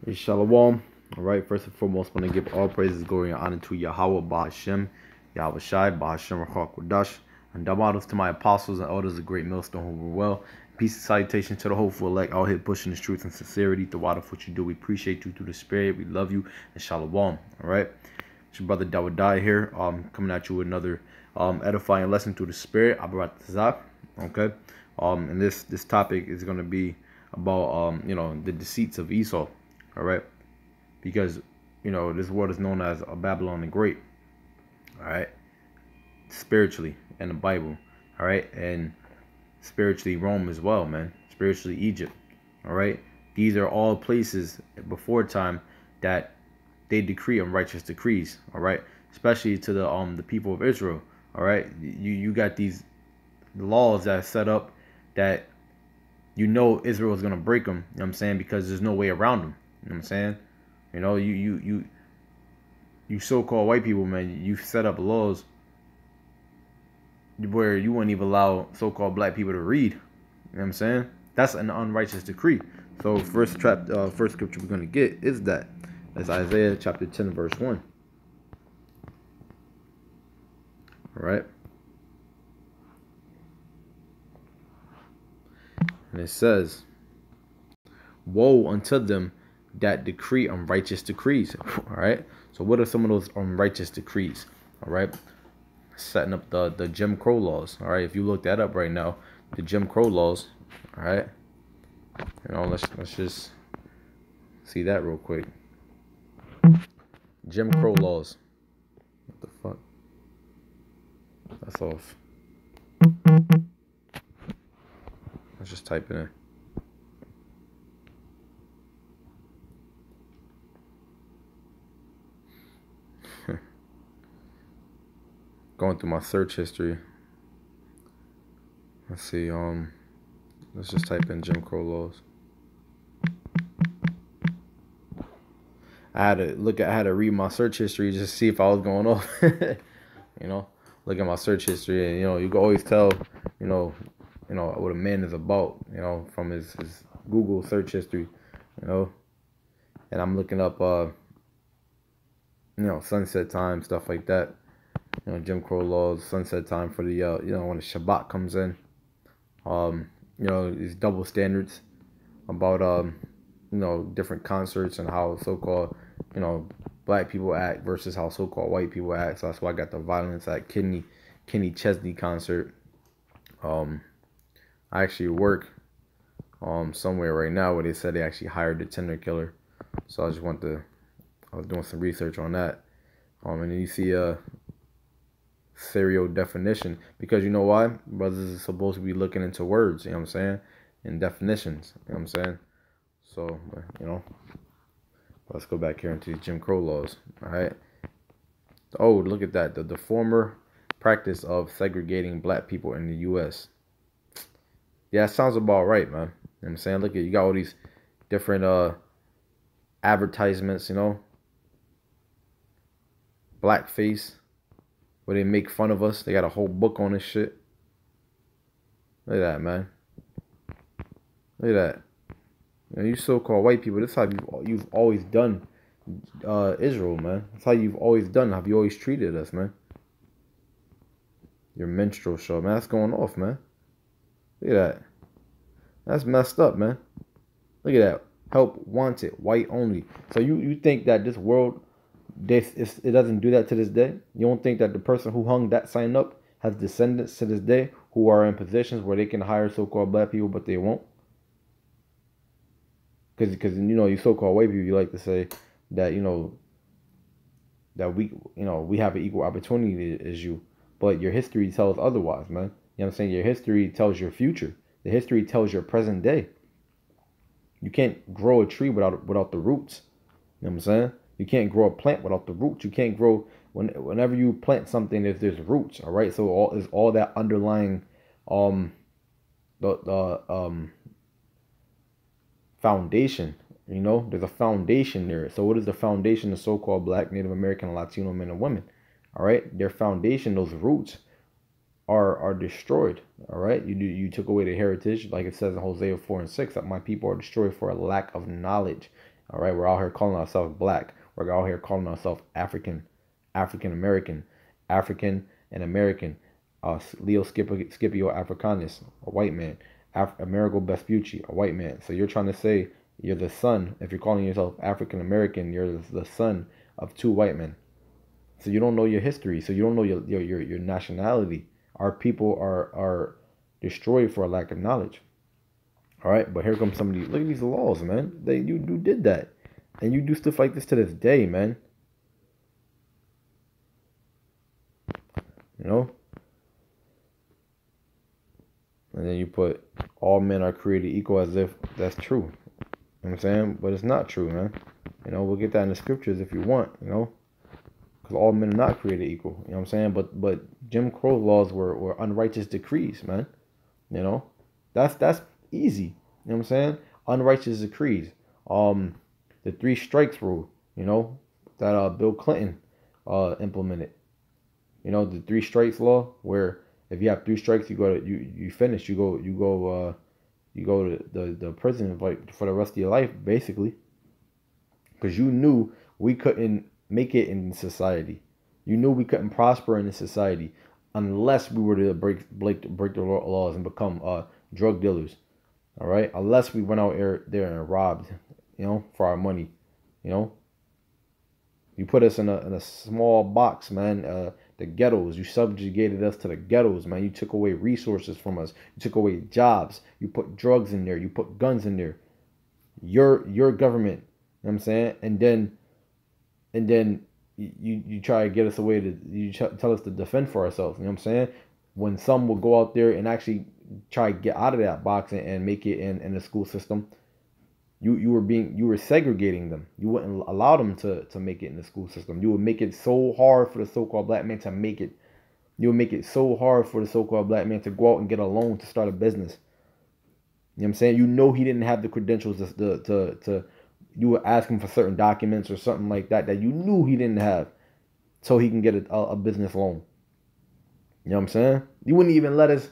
Hey, Shalom. All right, first and foremost, I want to give all praises, glory, and honor to Yahweh, Bahashem, Yahweh Shai, Bahashem, Rachak Kodash, and double to my apostles and elders of Great Millstone who were well. Peace and salutation to the hopeful elect out here pushing this truth and sincerity throughout what you do. We appreciate you through the spirit. We love you, and Shalom. All right, it's your brother Dawadai here, coming at you with another edifying lesson through the spirit. Abarat Zak. Okay, and this topic is going to be about the deceits of Esau. All right, because this world is known as a Babylon the Great. All right, spiritually in the Bible. All right, and spiritually Rome as well, man. Spiritually Egypt. All right, these are all places before time that they decree unrighteous decrees. All right, especially to the people of Israel. All right, you got these laws that are set up that Israel is gonna break them. You know what I'm saying? Because there's no way around them. You know what I'm saying? You so-called white people, man, you set up laws where you wouldn't even allow so-called black people to read. You know what I'm saying? That's an unrighteous decree. So first scripture we're gonna get is that. That's Isaiah chapter 10, verse 1. All right. And it says, woe unto them that decree unrighteous decrees. All right. So what are some of those unrighteous decrees? All right. Setting up the Jim Crow laws. All right. If you look that up right now, the Jim Crow laws. All right. Let's just see that real quick. Jim Crow laws. What the fuck? That's off. Let's just type it in. Going through my search history. Let's see. Let's just type in Jim Crow laws. I had to read my search history just to see if I was going off. Look at my search history, and you can always tell, what a man is about, from his Google search history, And I'm looking up, sunset time, stuff like that. Jim Crow laws, sunset time for the, when the Shabbat comes in. These double standards about, different concerts and how so-called, black people act versus how so-called white people act. So that's why I got the violence at Kenny Chesney concert. I actually work somewhere right now where they said they actually hired the Tinder killer. So I was doing some research on that. And then you see a serial definition, because you know why? Brothers is supposed to be looking into words, you know what I'm saying? And definitions, you know what I'm saying? So, let's go back here into Jim Crow laws. All right. Oh, look at that. The former practice of segregating black people in the U.S. Yeah, sounds about right, man. You know what I'm saying? Look at, you got all these different advertisements, blackface, where they make fun of us. They got a whole book on this shit. Look at that, man. Look at that. You so-called white people, this is how you've always done Israel, man. That's how you've always done. How you always treated us, man. Your minstrel show, man. That's going off, man. Look at that. That's messed up, man. Look at that. Help wanted, white only. So you think that this world, it doesn't do that to this day? You don't think that the person who hung that sign up has descendants to this day who are in positions where they can hire so-called black people, but they won't? Because you so-called white people, you like to say that that we have an equal opportunity as you, but your history tells otherwise, man. You know what I'm saying? Your history tells your future. The history tells your present day. You can't grow a tree without the roots. You know what I'm saying? You can't grow a plant without the roots. You can't grow whenever you plant something. There's roots. All right. So all that underlying the foundation. There's a foundation there. So what is the foundation of so-called black, Native American, and Latino men and women? All right. Their foundation, those roots, are destroyed. All right. You took away the heritage, like it says in Hosea 4 and 6, that my people are destroyed for a lack of knowledge. All right, we're out here calling ourselves black. We're out here calling ourselves African, African American, African and American. Leo Scipio Africanus, a white man. Amerigo Vespucci, a white man. So you're trying to say you're the son. If you're calling yourself African American, you're the son of two white men. So you don't know your history. So you don't know your nationality. Our people are destroyed for a lack of knowledge. All right, but here comes some of these. Look at these laws, man. You did that, and you do stuff like this to this day, man. You know. And then you put all men are created equal as if that's true. You know what I'm saying? But it's not true, man. You know, we'll get that in the scriptures if you want, you know. Because all men are not created equal. You know what I'm saying? But Jim Crow laws were unrighteous decrees, man. You know? That's easy. You know what I'm saying? Unrighteous decrees. The three strikes rule, you know, that Bill Clinton implemented. You know, the three strikes law, where if you have three strikes, you finish. You go to the prison for the rest of your life, basically, because you knew we couldn't make it in society. You knew we couldn't prosper in the society unless we were to break the laws and become drug dealers. All right, unless we went out there and robbed, you know, for our money. You know, you put us in a small box, man. The ghettos. You subjugated us to the ghettos, man. You took away resources from us. You took away jobs. You put drugs in there. You put guns in there. Your government. You know what I'm saying? And then you try to get us away tell us to defend for ourselves. You know what I'm saying? When some will go out there and actually try to get out of that box and make it in the school system, you were segregating them. You wouldn't allow them to make it in the school system. You would make it so hard for the so-called black man to make it. You would make it so hard for the so-called black man to go out and get a loan to start a business. You know what I'm saying? You know he didn't have the credentials to you would ask him for certain documents or something like that you knew he didn't have, so he can get a business loan. You know what I'm saying? You wouldn't even let us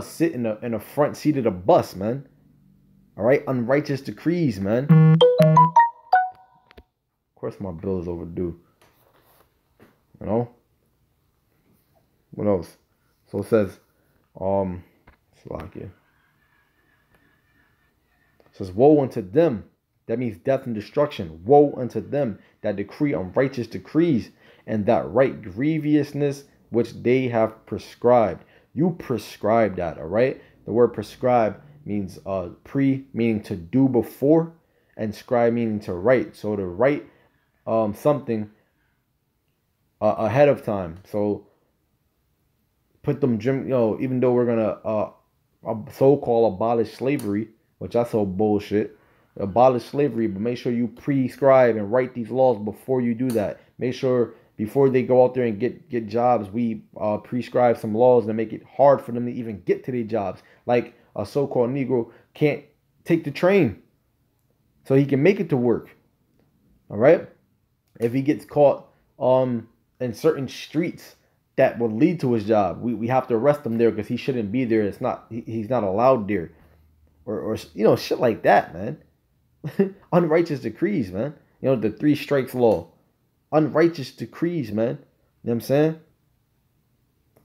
sit in the front seat of the bus, man. All right, unrighteous decrees, man. Of course, my bill is overdue. You know. What else? So it says, Slovakia. It says, woe unto them. That means death and destruction. Woe unto them that decree unrighteous decrees, and that right grievousness which they have prescribed. You prescribe that, all right? The word prescribe means meaning to do before, and scribe meaning to write. So to write something ahead of time. So put them, even though we're gonna so-called abolish slavery, which I so bullshit. Abolish slavery, but make sure you prescribe and write these laws before you do that. Make sure before they go out there and get jobs, we prescribe some laws that make it hard for them to even get to their jobs. Like a so-called Negro can't take the train, so he can make it to work. All right. If he gets caught in certain streets that would lead to his job, we have to arrest him there because he shouldn't be there. He's not allowed there, or shit like that, man. Unrighteous decrees, man. You know, the three strikes law. Unrighteous decrees, man. You know what I'm saying?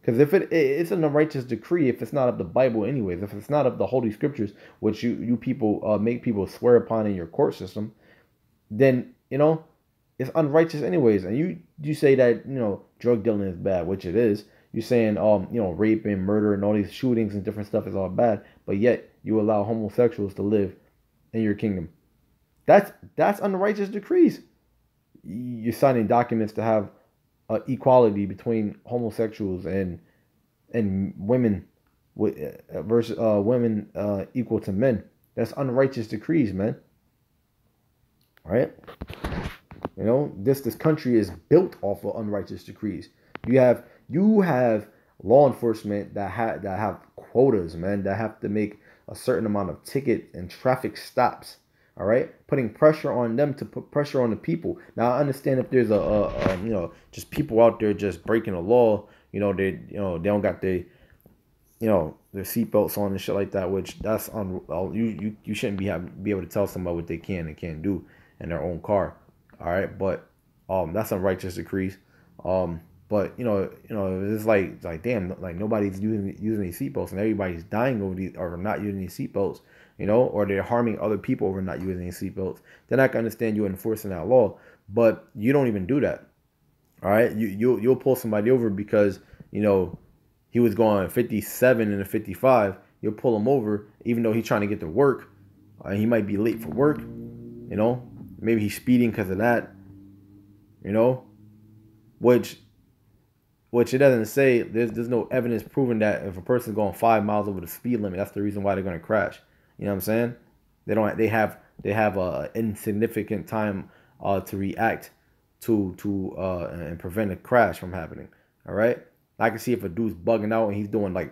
Because if it's an unrighteous decree, if it's not of the Bible anyways, if it's not of the Holy Scriptures, which you people make people swear upon in your court system, then, it's unrighteous anyways. And you say that, drug dealing is bad, which it is. You're saying, rape and murder and all these shootings and different stuff is all bad, but yet you allow homosexuals to live in your kingdom. That's unrighteous decrees. You're signing documents to have equality between homosexuals and women versus women equal to men. That's unrighteous decrees, man. Right? This country is built off of unrighteous decrees. You have law enforcement that have quotas, man, that have to make a certain amount of ticket and traffic stops. All right, putting pressure on them to put pressure on the people. Now I understand if there's just people out there just breaking the law, they don't got their seatbelts on and shit like that, which that's on you shouldn't be able to tell somebody what they can and can't do. in their own car. All right, but that's unrighteous decrees. But it's like damn, like nobody's using these seatbelts, and everybody's dying over these or not using these seatbelts. Or they're harming other people over not using these seatbelts. Then I can understand you enforcing that law, but you don't even do that. All right, you'll pull somebody over because he was going 57 and a 55. You'll pull him over even though he's trying to get to work. He might be late for work. Maybe he's speeding because of that. Which it doesn't say. There's no evidence proving that if a person's going 5 miles over the speed limit, that's the reason why they're going to crash. You know what I'm saying? They have a insignificant time to react to and prevent a crash from happening. All right. I can see if a dude's bugging out and he's doing like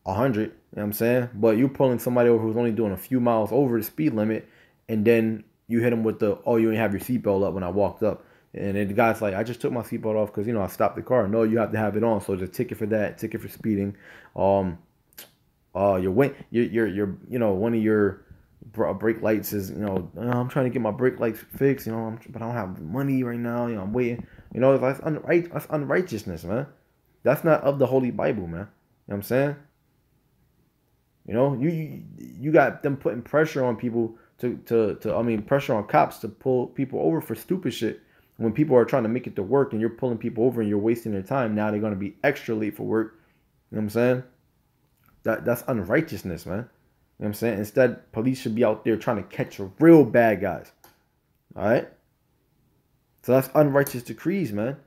100. You know what I'm saying? But you're pulling somebody over who's only doing a few miles over the speed limit, and then you hit him with you didn't have your seatbelt up when I walked up. And then the guy's like, I just took my seatbelt off because I stopped the car. No, you have to have it on. So there's a ticket for that, ticket for speeding. One of your brake lights is I'm trying to get my brake lights fixed. But I don't have money right now. I'm waiting. That's unrighteousness, man. That's not of the Holy Bible, man. You know what I'm saying? You got them putting pressure on people pressure on cops to pull people over for stupid shit. When people are trying to make it to work and you're pulling people over and you're wasting their time, now they're going to be extra late for work. You know what I'm saying? That's unrighteousness, man. You know what I'm saying? Instead, police should be out there trying to catch real bad guys. All right? So that's unrighteous decrees, man.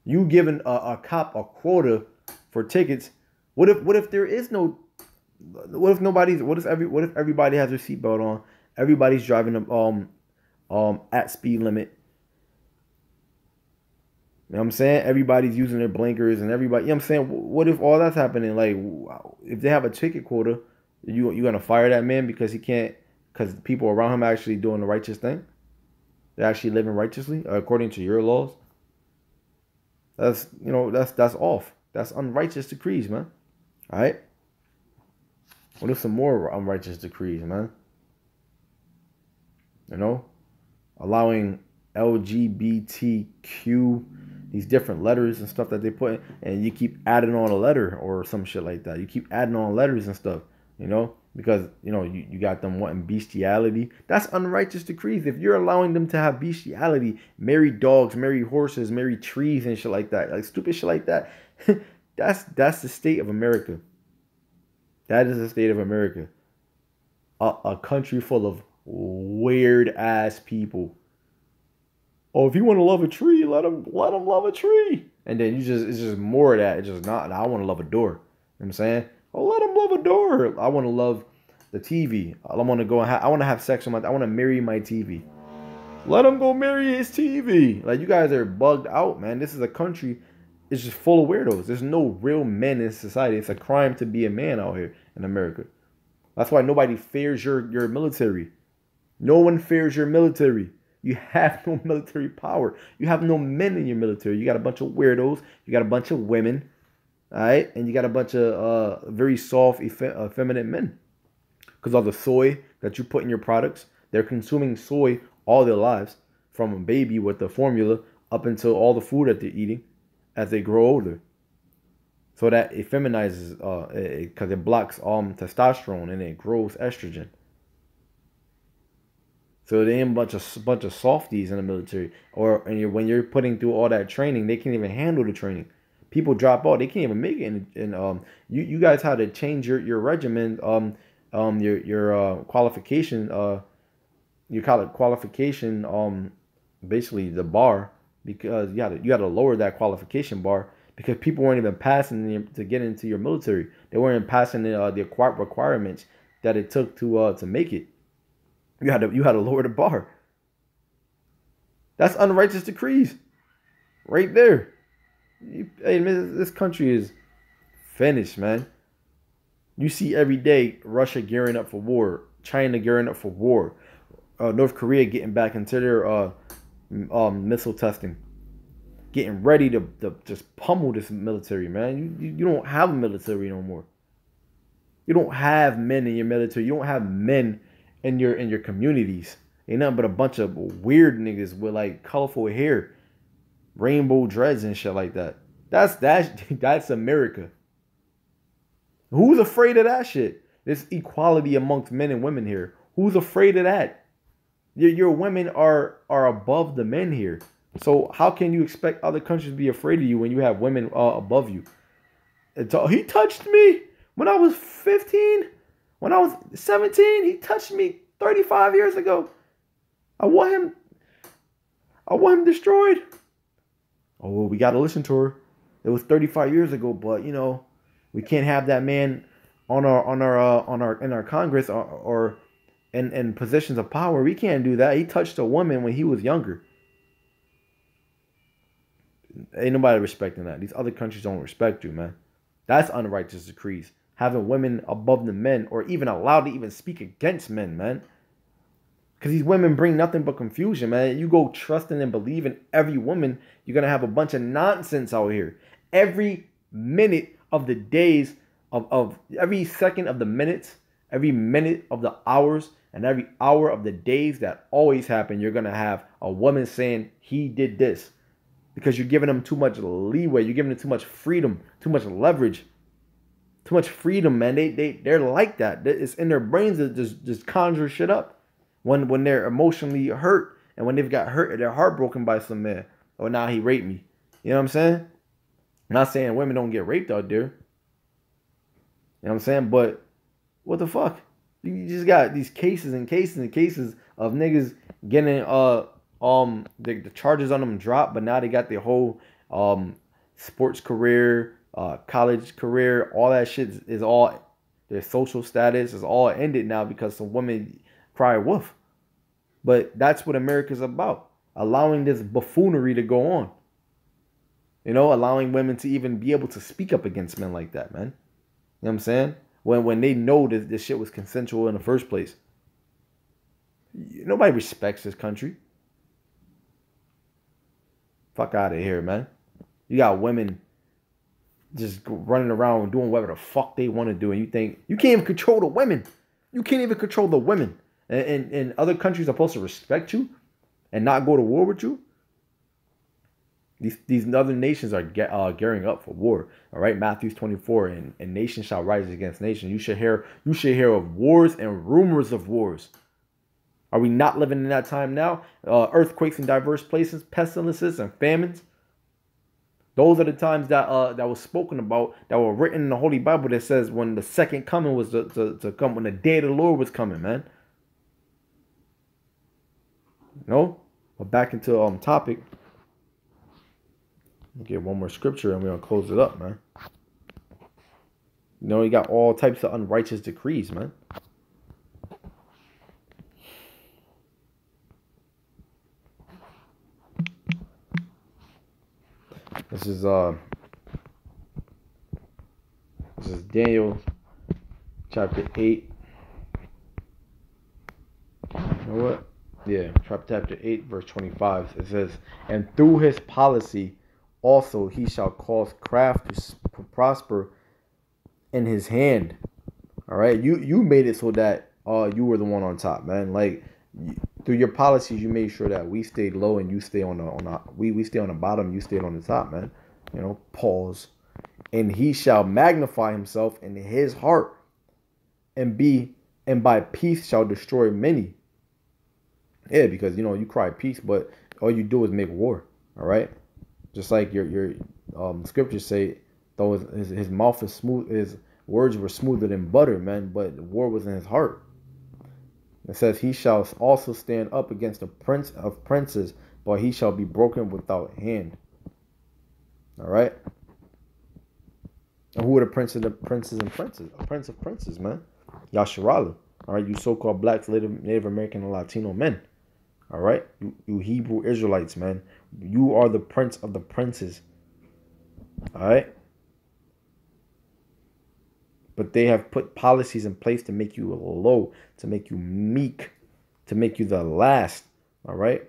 You giving a cop a quota for tickets. What if there is no? What if everybody has their seatbelt on? Everybody's driving at speed limit. You know what I'm saying? Everybody's using their blinkers and everybody. You know what I'm saying? What if all that's happening? Like, if they have a ticket quota, you gonna fire that man because he can't? Because people around him are actually doing the righteous thing. They're actually living righteously according to your laws. That's off. That's unrighteous decrees, man. All right. What if some more unrighteous decrees, man? Allowing LGBTQ, these different letters and stuff that they put in, and you keep adding on a letter or some shit like that. You keep adding on letters and stuff, because you got them wanting bestiality. That's unrighteous decrees. If you're allowing them to have bestiality, marry dogs, marry horses, marry trees and shit like that, like stupid shit like that, that's the state of America. That is the state of America. A country full of weird ass people. Oh, if you want to love a tree, let them love a tree. And then it's just more of that. It's just not. I want to love a door. You know what I'm saying? Oh, let them love a door. I want to love the TV. I want to go. I want to have sex with I want to marry my TV. Let him go marry his TV. Like, you guys are bugged out, man. This is a country. It's just full of weirdos. There's no real men in society. It's a crime to be a man out here in America. That's why nobody fears your military. No one fears your military. You have no military power. You have no men in your military. You got a bunch of weirdos. You got a bunch of women. All right? And you got a bunch of very soft, effeminate men. Because of the soy that you put in your products. They're consuming soy all their lives. From a baby with the formula up until all the food that they're eating as they grow older. So that it feminizes, because it blocks testosterone and it grows estrogen. So they ain't a bunch of softies in the military. When you're putting through all that training, they can't even handle the training. People drop out. They can't even make it. And you guys had to change your regimen, your qualification, you call it qualification, basically the bar, because you got to lower that qualification bar because people weren't even passing to get into your military. They weren't even passing the requirements that it took to make it. You had to lower the bar. That's unrighteous decrees, right there. Hey man, this country is finished, man. You see every day Russia gearing up for war, China gearing up for war, North Korea getting back into their missile testing, getting ready to just pummel this military, man. You don't have a military no more. You don't have men in your military. You don't have men in your communities. Ain't nothing but a bunch of weird niggas with like colorful hair, rainbow dreads and shit like that. That's America. Who's afraid of that shit? There's equality amongst men and women here. Who's afraid of that? Your women are above the men here. So how can you expect other countries to be afraid of you when you have women above you? He touched me when I was 15. When I was 17, he touched me 35 years ago. I want him destroyed. Oh, well, we gotta listen to her. It was 35 years ago, but you know, we can't have that man in our Congress or in positions of power. We can't do that. He touched a woman when he was younger. Ain't nobody respecting that. These other countries don't respect you, man. That's unrighteous decrees. Having women above the men, or even allowed to even speak against men, man. Because these women bring nothing but confusion, man. You go trusting and believing every woman, you're going to have a bunch of nonsense out here. Every minute of the days, of every second of the minutes, every minute of the hours, and every hour of the days that always happen, you're going to have a woman saying, he did this. Because you're giving them too much leeway. You're giving them too much freedom, too much leverage. Too much freedom, man. They're like that. It's in their brains that just conjure shit up. When they're emotionally hurt, and when they've got hurt, they're heartbroken by some man. Oh, now he raped me. You know what I'm saying? I'm not saying women don't get raped out there. You know what I'm saying? But what the fuck? You just got these cases and cases and cases of niggas getting the charges on them dropped, but now they got their whole sports career, college career, all that shit is all, their social status is all ended now because some women cry wolf. But that's what America's about. Allowing this buffoonery to go on. You know, allowing women to even be able to speak up against men like that, man. You know what I'm saying? When they know that this shit was consensual in the first place. Nobody respects this country. Fuck out of here, man. You got women just running around doing whatever the fuck they want to do, and you think you can't even control the women. You can't even control the women. And other countries are supposed to respect you and not go to war with you. These other nations are gearing up for war. All right, Matthew 24, and nation shall rise against nation. You should hear of wars and rumors of wars. Are we not living in that time now? Earthquakes in diverse places, pestilences and famines. Those are the times that was spoken about, that were written in the Holy Bible, that says when the second coming was to come, when the day of the Lord was coming, man. No, but back into topic. We'll get one more scripture and we're gonna close it up, man. You know, you got all types of unrighteous decrees, man. This is Daniel chapter 8. You know what? Yeah, chapter 8, verse 25. It says, and through his policy also he shall cause craft to prosper in his hand. All right, you made it so that you were the one on top, man. Like through your policies, you made sure that we stayed low and you stay we stay on the bottom, you stayed on the top, man. You know, pause. And he shall magnify himself in his heart, and by peace shall destroy many. Yeah, because you know you cry peace, but all you do is make war. All right, just like your scriptures say, though his mouth is smooth, his words were smoother than butter, man. But the war was in his heart. It says he shall also stand up against the prince of princes, but he shall be broken without hand. All right. And who are the princes and princes? A prince of princes, man. Yasharala. All right, you so-called blacks, Native American, and Latino men. All right, you Hebrew Israelites, man. You are the prince of the princes. All right. But they have put policies in place to make you low, to make you meek, to make you the last. All right.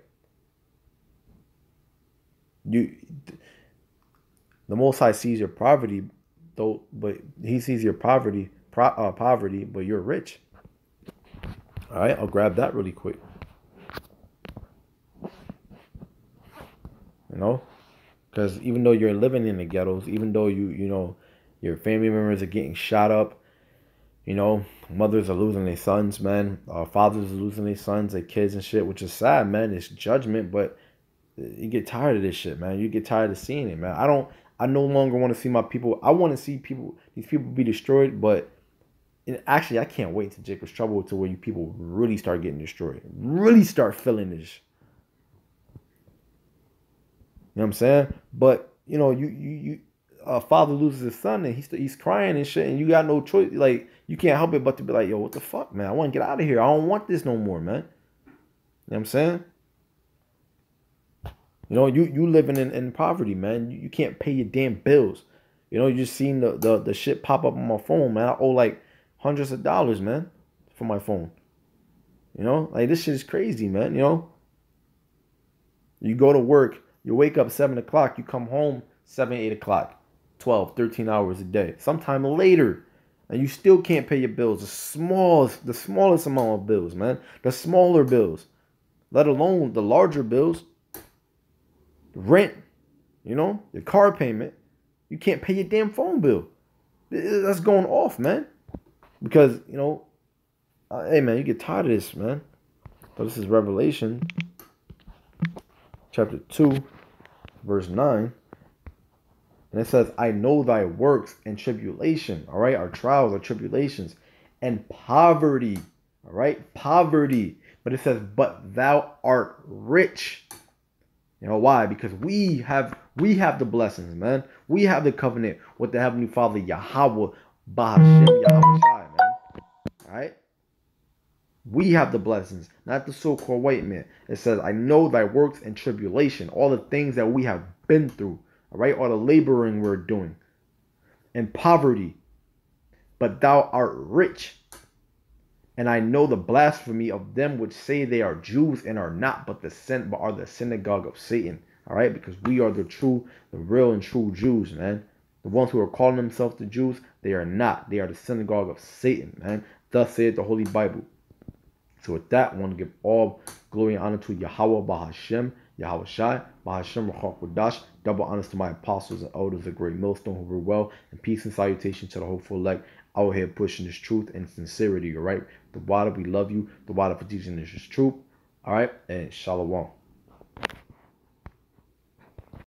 The Most High sees your poverty, though, but He sees your poverty, but you're rich. All right, I'll grab that really quick. you know, because even though you're living in the ghettos, even though you know your family members are getting shot up, you know, mothers are losing their sons, man, fathers are losing their sons, their kids and shit, which is sad, man. It's judgment, but you get tired of this shit, man. You get tired of seeing it, man. I no longer want to see my people. I want to see these people be destroyed, but actually, I can't wait to Jacob's Trouble to where you people really start getting destroyed, really start feeling this. You know what I'm saying? But you know, you a father loses his son and he's crying and shit, and you got no choice. Like you can't help it but to be like, yo, what the fuck, man? I want to get out of here. I don't want this no more, man. You know what I'm saying? You know, you living in poverty, man. You can't pay your damn bills. You know, you just seen the shit pop up on my phone, man. I owe like hundreds of dollars, man, for my phone. You know, like this shit is crazy, man. You know, you go to work, you wake up 7 o'clock, you come home 7, 8 o'clock, 12, 13 hours a day, sometime later, and you still can't pay your bills. The smallest amount of bills, man. The smaller bills, let alone the larger bills. Rent, you know, your car payment, you can't pay your damn phone bill. That's going off, man. Because, you know, hey, man, you get tired of this, man. So this is Revelation chapter 2, verse 9. And it says, I know thy works and tribulation, all right? Our trials, our tribulations, and poverty, all right? Poverty. But it says, but thou art rich. You know why? Because we have the blessings, man. We have the covenant with the Heavenly Father, Yahweh, Bahashem, Yahweh Shai, man. All right? We have the blessings, not the so-called white man. It says, I know thy works and tribulation, all the things that we have been through, all right? All the laboring we're doing, and poverty. But thou art rich. And I know the blasphemy of them which say they are Jews and are not, but are the synagogue of Satan. All right, because we are the real and true Jews, man. The ones who are calling themselves the Jews, they are not. They are the synagogue of Satan, man. Thus saith the Holy Bible. So with that, I want to give all glory and honor to Yahweh Bahashem, Yahweh Shai, Bahashem Rachak Wadash. Double honors to my apostles and elders, the great millstone who rule well, and peace and salutation to the hopeful elect out here pushing this truth and sincerity, all right? The water, we love you. The water for teaching this is truth, all right? And shalom.